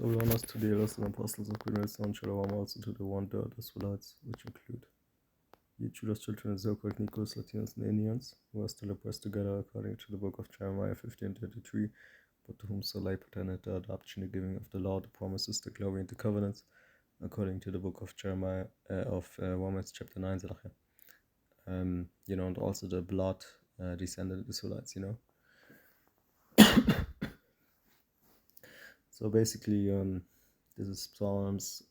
So we honors to the elders and apostles of Queen Son, Shalom, also to the one-third Israelites, which include Judah's children, so-called Negroes, Latinos, and Indians, who are still oppressed together according to the book of Jeremiah 15:33, but to whom so lay pertained the adoption, the giving of the law, the promises, the glory, and the covenants, according to the book of Jeremiah, Romans chapter 9, and also the blood descended Israelites, So basically, this is Psalms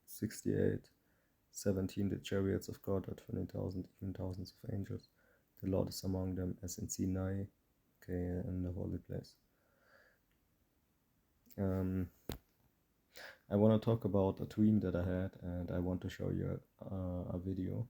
68:17. The chariots of God are 20,000, even thousands of angels. The Lord is among them, as in Sinai, in the holy place. I want to talk about a dream that I had, and I want to show you a video.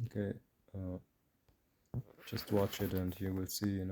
Okay, just watch it and you will see,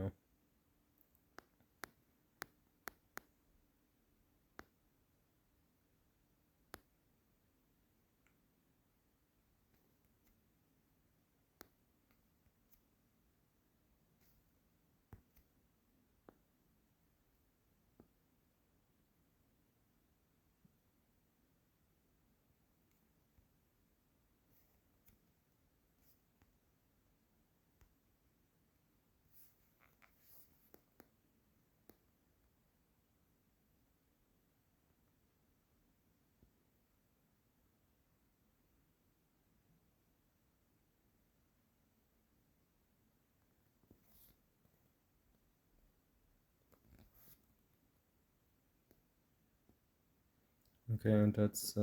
Okay, and that's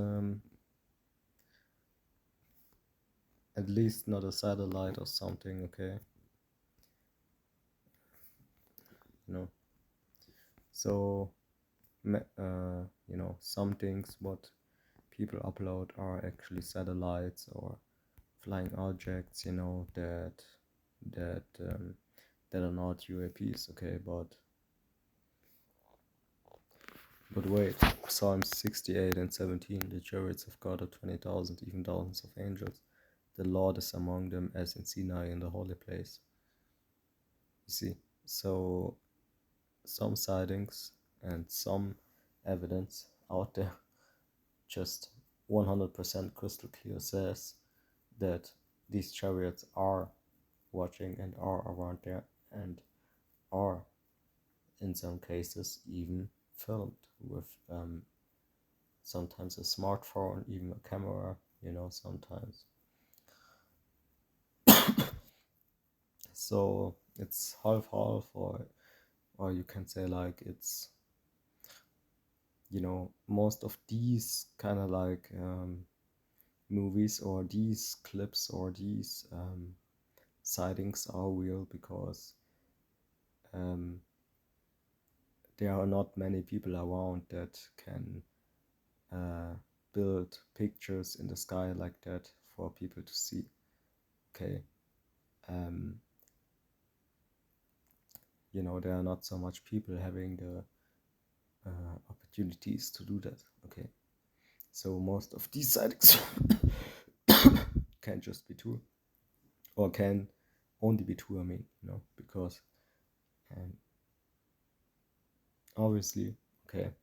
at least not a satellite or something, okay? So, some things what people upload are actually satellites or flying objects, that are not UAPs, okay? But wait, Psalms 68:17, the chariots of God are 20,000, even thousands of angels. The Lord is among them, as in Sinai, in the holy place. You see, so some sightings and some evidence out there just 100% crystal clear says that these chariots are watching and are around there and are in some cases even filmed with sometimes a smartphone, even a camera, sometimes. So it's half, or you can say like it's, most of these kind of like movies or these clips or these sightings are real because there are not many people around that can build pictures in the sky like that for people to see. Okay. There are not so much people having the opportunities to do that. Okay. So most of these sightings can just be true, or can only be true, because obviously, okay,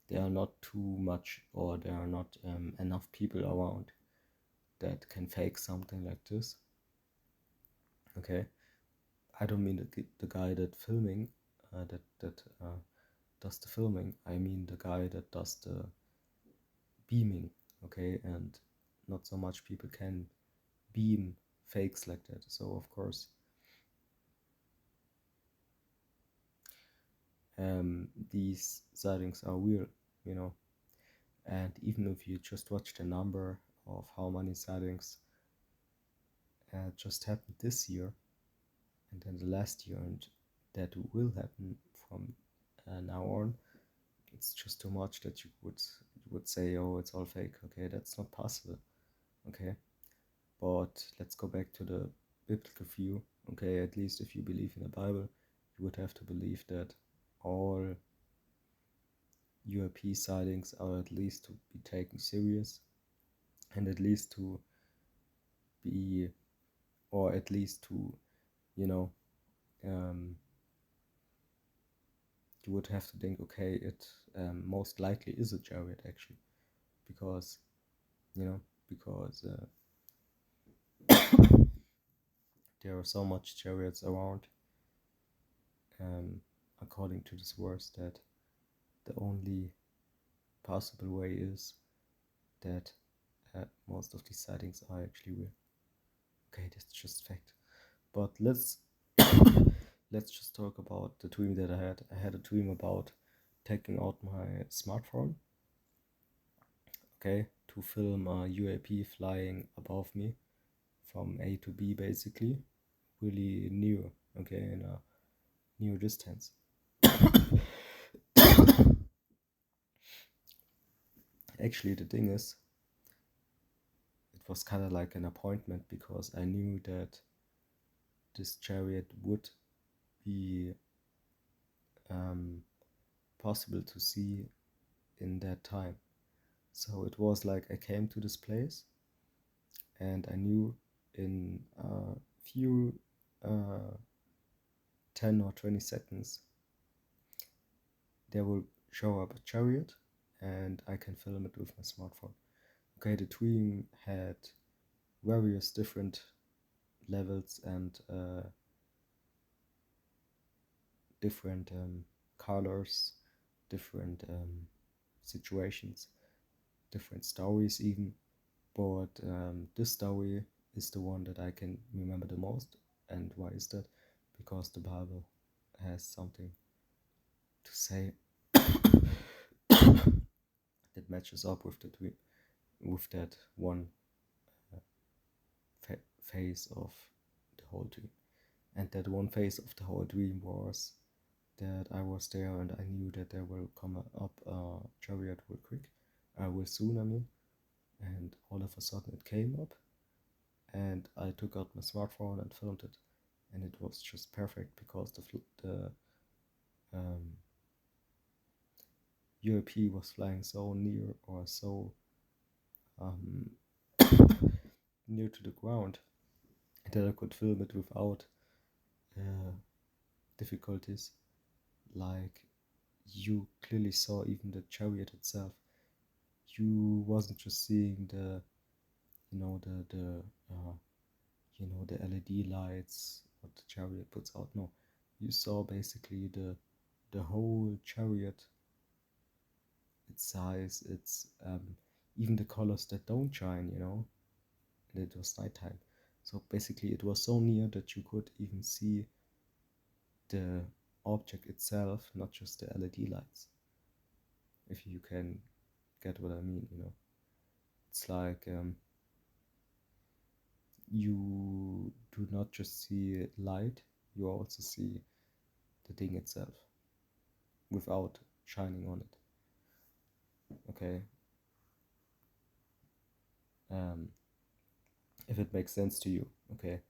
there are not too much, or there are not enough people around that can fake something like this. Okay, I don't mean the guy that filming, that does the filming. I mean the guy that does the beaming. Okay, and not so much people can beam fakes like that. So of course, these sightings are real, and even if you just watch the number of how many sightings just happened this year and then the last year, and that will happen from now on, it's just too much that you would say, oh, it's all fake. Okay, that's not possible. Okay, but let's go back to the biblical view. Okay, at least if you believe in the Bible, you would have to believe that all UAP sightings are at least to be taken serious, and at least to be, or at least to, you you would have to think, okay, it most likely is a chariot actually, because because there are so much chariots around, according to this verse, that the only possible way is that most of these sightings are actually real. Okay, that's just fact. But let's just talk about the dream that I had. I had a dream about taking out my smartphone, okay, to film a UAP flying above me from A to B, basically, really near, okay, in a near distance. Actually, the thing is, it was kind of like an appointment, because I knew that this chariot would be possible to see in that time. So it was like I came to this place and I knew in a few 10 or 20 seconds there will show up a chariot and I can film it with my smartphone. Okay, the dream had various different levels and different colors, different situations, different stories even. But this story is the one that I can remember the most. And why is that? Because the Bible has something to say that matches up with the dream, with that one phase of the whole dream. And that one phase of the whole dream was that I was there and I knew that there will come up a chariot real quick, real soon, I mean. And all of a sudden it came up, and I took out my smartphone and filmed it, and it was just perfect because the UAP was flying so near, or so near to the ground, that I could film it without difficulties. Like, you clearly saw even the chariot itself. You wasn't just seeing the the LED lights what the chariot puts out. No, you saw basically the whole chariot, its size, its even the colors that don't shine, and it was nighttime. So basically it was so near that you could even see the object itself, not just the LED lights. If you can get what I mean, It's like you do not just see light, you also see the thing itself without shining on it. Okay. If it makes sense to you, okay.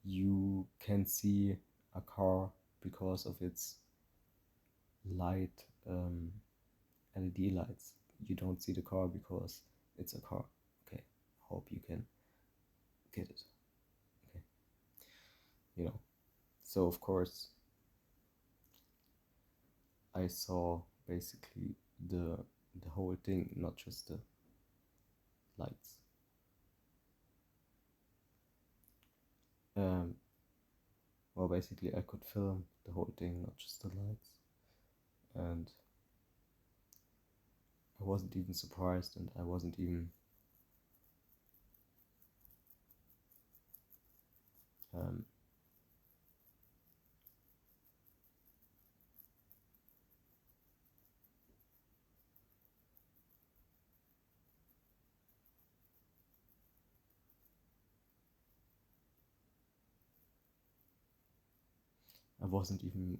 You can see a car because of its light LED lights. You don't see the car because it's a car. Okay, hope you can get it. Okay, so of course I saw basically the whole thing, not just the lights. Well, basically I could film the whole thing, not just the lights, and I wasn't even surprised, and I wasn't even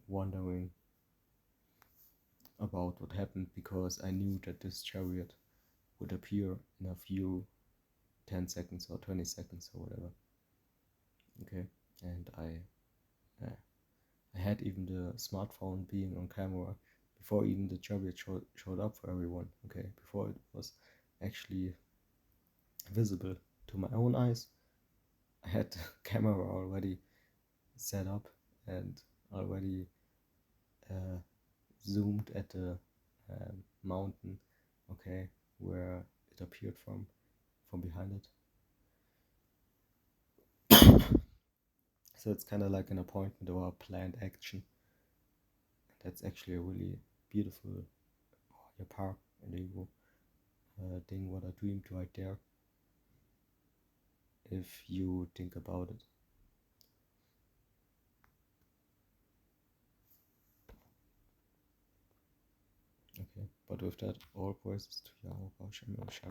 wondering about what happened, because I knew that this chariot would appear in a few 10 seconds or 20 seconds or whatever. Okay, and I had even the smartphone being on camera before even the chariot showed up for everyone. Okay, before it was actually visible to my own eyes. I had the camera already set up and already zoomed at the mountain, okay, where it appeared from behind it. So it's kind of like an appointment or a planned action. That's actually a really beautiful park, and there you go, thing what I dreamed right there, if you think about it. Okay, but with that, all praises to Yahweh, Hashem, Yahweh, Shai,